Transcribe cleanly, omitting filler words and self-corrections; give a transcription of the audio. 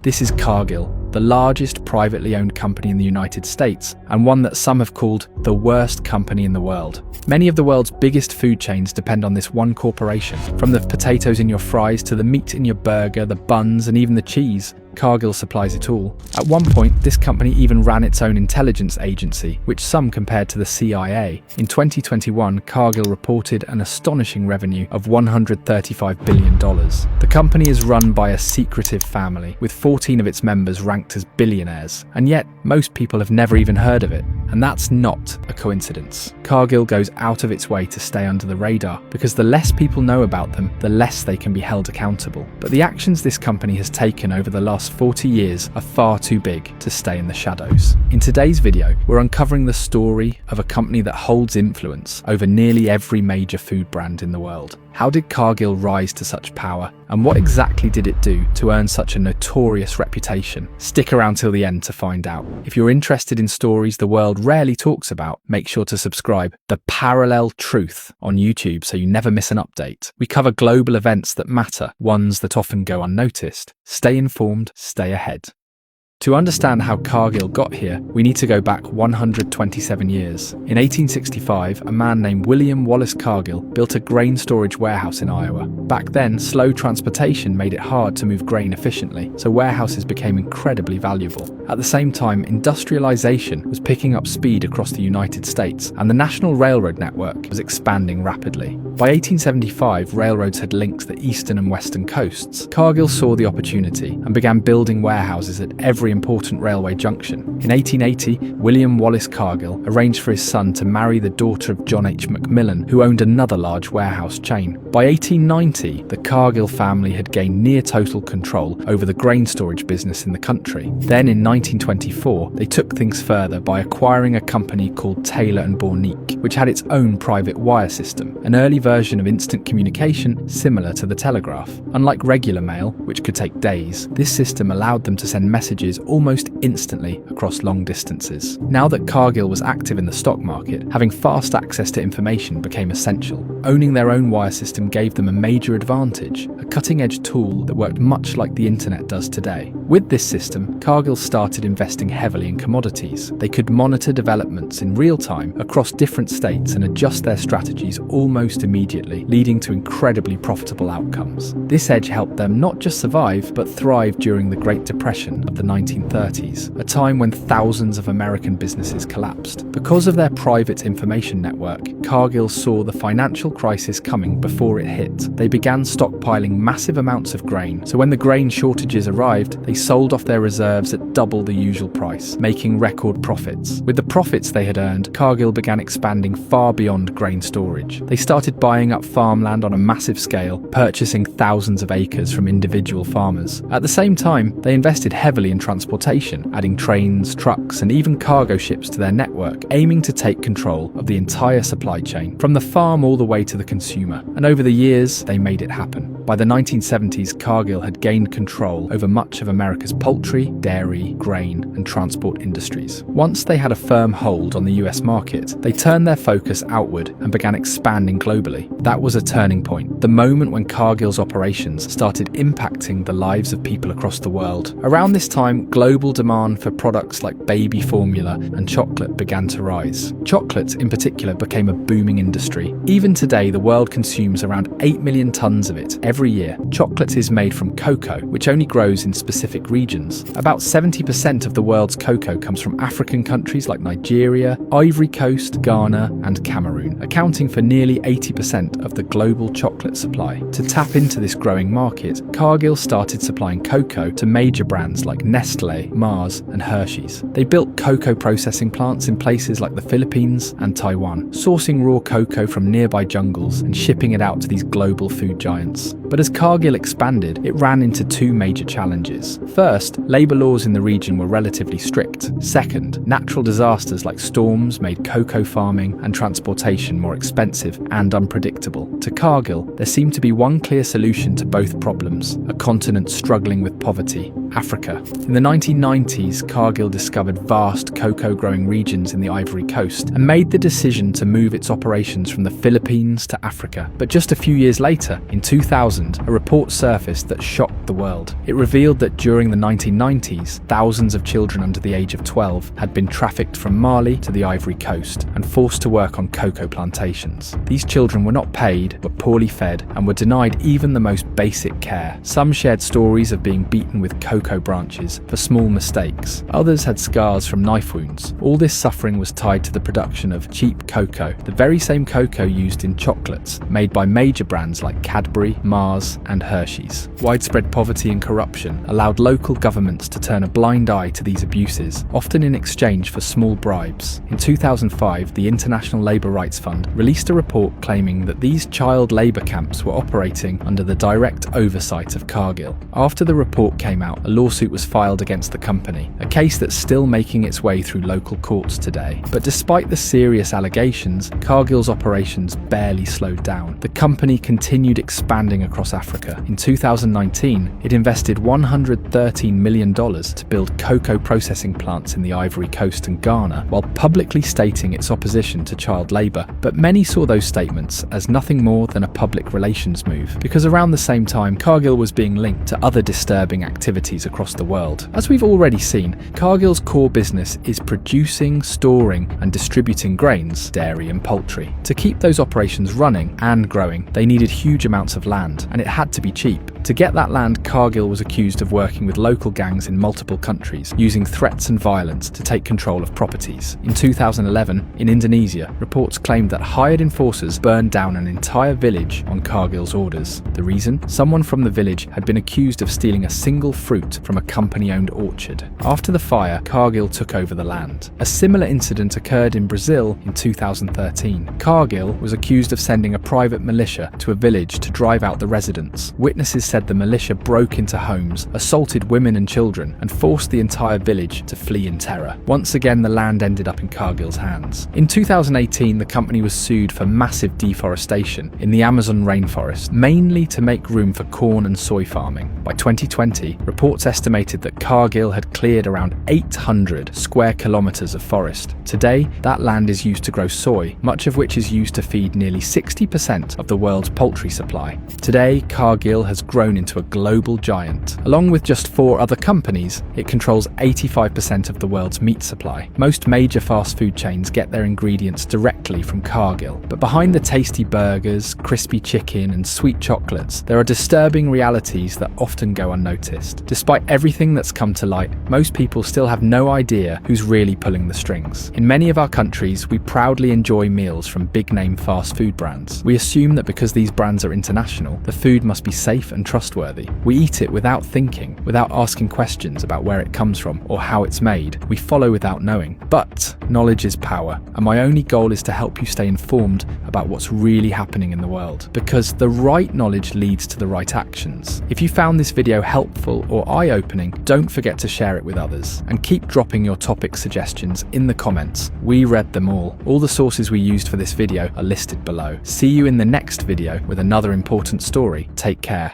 This is Cargill, the largest privately owned company in the United States, and one that some have called the worst company in the world. Many of the world's biggest food chains depend on this one corporation. From the potatoes in your fries to the meat in your burger, the buns, and even the cheese, Cargill supplies it all. At one point, this company even ran its own intelligence agency, which some compared to the CIA. In 2021, Cargill reported an astonishing revenue of $135 billion. The company is run by a secretive family, with 14 of its members ranked as billionaires, and yet most people have never even heard of it. And that's not a coincidence. Cargill goes out of its way to stay under the radar, because the less people know about them, the less they can be held accountable. But the actions this company has taken over the last 40 years are far too big to stay in the shadows. In today's video, we're uncovering the story of a company that holds influence over nearly every major food brand in the world. How did Cargill rise to such power, and what exactly did it do to earn such a notorious reputation? Stick around till the end to find out. If you're interested in stories the world rarely talks about, make sure to subscribe The Parallel Truth on YouTube so you never miss an update. We cover global events that matter, ones that often go unnoticed. Stay informed, stay ahead. To understand how Cargill got here, we need to go back 127 years. In 1865, a man named William Wallace Cargill built a grain storage warehouse in Iowa. Back then, slow transportation made it hard to move grain efficiently, so warehouses became incredibly valuable. At the same time, industrialization was picking up speed across the United States, and the National Railroad network was expanding rapidly. By 1875, railroads had linked the eastern and western coasts. Cargill saw the opportunity and began building warehouses at every important railway junction. In 1880, William Wallace Cargill arranged for his son to marry the daughter of John H. Macmillan, who owned another large warehouse chain. By 1890, the Cargill family had gained near total control over the grain storage business in the country. Then in 1924, they took things further by acquiring a company called Taylor & Bornick, which had its own private wire system, an early version of instant communication similar to the telegraph. Unlike regular mail, which could take days, this system allowed them to send messages almost instantly across long distances. Now that Cargill was active in the stock market, having fast access to information became essential. Owning their own wire system gave them a major advantage, a cutting-edge tool that worked much like the internet does today. With this system, Cargill started investing heavily in commodities. They could monitor developments in real time across different states and adjust their strategies almost immediately, leading to incredibly profitable outcomes. This edge helped them not just survive, but thrive during the Great Depression of the 1930s, a time when thousands of American businesses collapsed. Because of their private information network, Cargill saw the financial crisis coming before it hit. They began stockpiling massive amounts of grain, so when the grain shortages arrived, they sold off their reserves at double the usual price, making record profits. With the profits they had earned, Cargill began expanding far beyond grain storage. They started buying up farmland on a massive scale, purchasing thousands of acres from individual farmers. At the same time, they invested heavily in transportation, adding trains, trucks, and even cargo ships to their network, aiming to take control of the entire supply chain, from the farm all the way to the consumer. And over the years, they made it happen. By the 1970s, Cargill had gained control over much of America's poultry, dairy, grain, and transport industries. Once they had a firm hold on the US market, they turned their focus outward and began expanding globally. That was a turning point, the moment when Cargill's operations started impacting the lives of people across the world. Around this time, global demand for products like baby formula and chocolate began to rise. Chocolate, in particular, became a booming industry. Even today, the world consumes around 8 million tons of it every year. Chocolate is made from cocoa, which only grows in specific regions. About 70% of the world's cocoa comes from African countries like Nigeria, Ivory Coast, Ghana, and Cameroon, accounting for nearly 80% of the global chocolate supply. To tap into this growing market, Cargill started supplying cocoa to major brands like Nestlé, Mars, and Hershey's. They built cocoa processing plants in places like the Philippines and Taiwan, sourcing raw cocoa from nearby jungles and shipping it out to these global food giants. But as Cargill expanded, it ran into two major challenges. First, labour laws in the region were relatively strict. Second, natural disasters like storms made cocoa farming and transportation more expensive and unpredictable. To Cargill, there seemed to be one clear solution to both problems: a continent struggling with poverty. Africa. In the 1990s, Cargill discovered vast cocoa-growing regions in the Ivory Coast and made the decision to move its operations from the Philippines to Africa. But just a few years later, in 2000, a report surfaced that shocked the world. It revealed that during the 1990s, thousands of children under the age of 12 had been trafficked from Mali to the Ivory Coast and forced to work on cocoa plantations. These children were not paid, were poorly fed, and were denied even the most basic care. Some shared stories of being beaten with cocoa branches for small mistakes. Others had scars from knife wounds. All this suffering was tied to the production of cheap cocoa, the very same cocoa used in chocolates, made by major brands like Cadbury, Mars, and Hershey's. Widespread poverty and corruption allowed local governments to turn a blind eye to these abuses, often in exchange for small bribes. In 2005, the International Labour Rights Fund released a report claiming that these child labour camps were operating under the direct oversight of Cargill. After the report came out, a lawsuit was filed against the company, a case that's still making its way through local courts today. But despite the serious allegations, Cargill's operations barely slowed down. The company continued expanding across Africa. In 2019, it invested $113 million to build cocoa processing plants in the Ivory Coast and Ghana, while publicly stating its opposition to child labour. But many saw those statements as nothing more than a public relations move, because around the same time, Cargill was being linked to other disturbing activities across the world. As we've already seen, Cargill's core business is producing, storing, and distributing grains, dairy, and poultry. To keep those operations running and growing, they needed huge amounts of land, and it had to be cheap. To get that land, Cargill was accused of working with local gangs in multiple countries, using threats and violence to take control of properties. In 2011, in Indonesia, reports claimed that hired enforcers burned down an entire village on Cargill's orders. The reason? Someone from the village had been accused of stealing a single fruit from a company-owned orchard. After the fire, Cargill took over the land. A similar incident occurred in Brazil in 2013. Cargill was accused of sending a private militia to a village to drive out the residents. Witnesses said the militia broke into homes, assaulted women and children, and forced the entire village to flee in terror. Once again, the land ended up in Cargill's hands. In 2018, the company was sued for massive deforestation in the Amazon rainforest, mainly to make room for corn and soy farming. By 2020, reports estimated that Cargill had cleared around 800 square kilometers of forest. Today, that land is used to grow soy, much of which is used to feed nearly 60% of the world's poultry supply. Today, Cargill has grown into a global giant. Along with just 4 other companies, it controls 85% of the world's meat supply. Most major fast food chains get their ingredients directly from Cargill. But behind the tasty burgers, crispy chicken, and sweet chocolates, there are disturbing realities that often go unnoticed. Despite everything that's come to light, most people still have no idea who's really pulling the strings. In many of our countries, we proudly enjoy meals from big-name fast food brands. We assume that because these brands are international, the food must be safe and trustworthy. We eat it without thinking, without asking questions about where it comes from or how it's made. We follow without knowing. But knowledge is power, and my only goal is to help you stay informed about what's really happening in the world, because the right knowledge leads to the right actions. If you found this video helpful or eye-opening, don't forget to share it with others, and keep dropping your topic suggestions in the comments. We read them all. All the sources we used for this video are listed below. See you in the next video with another important story. Take care.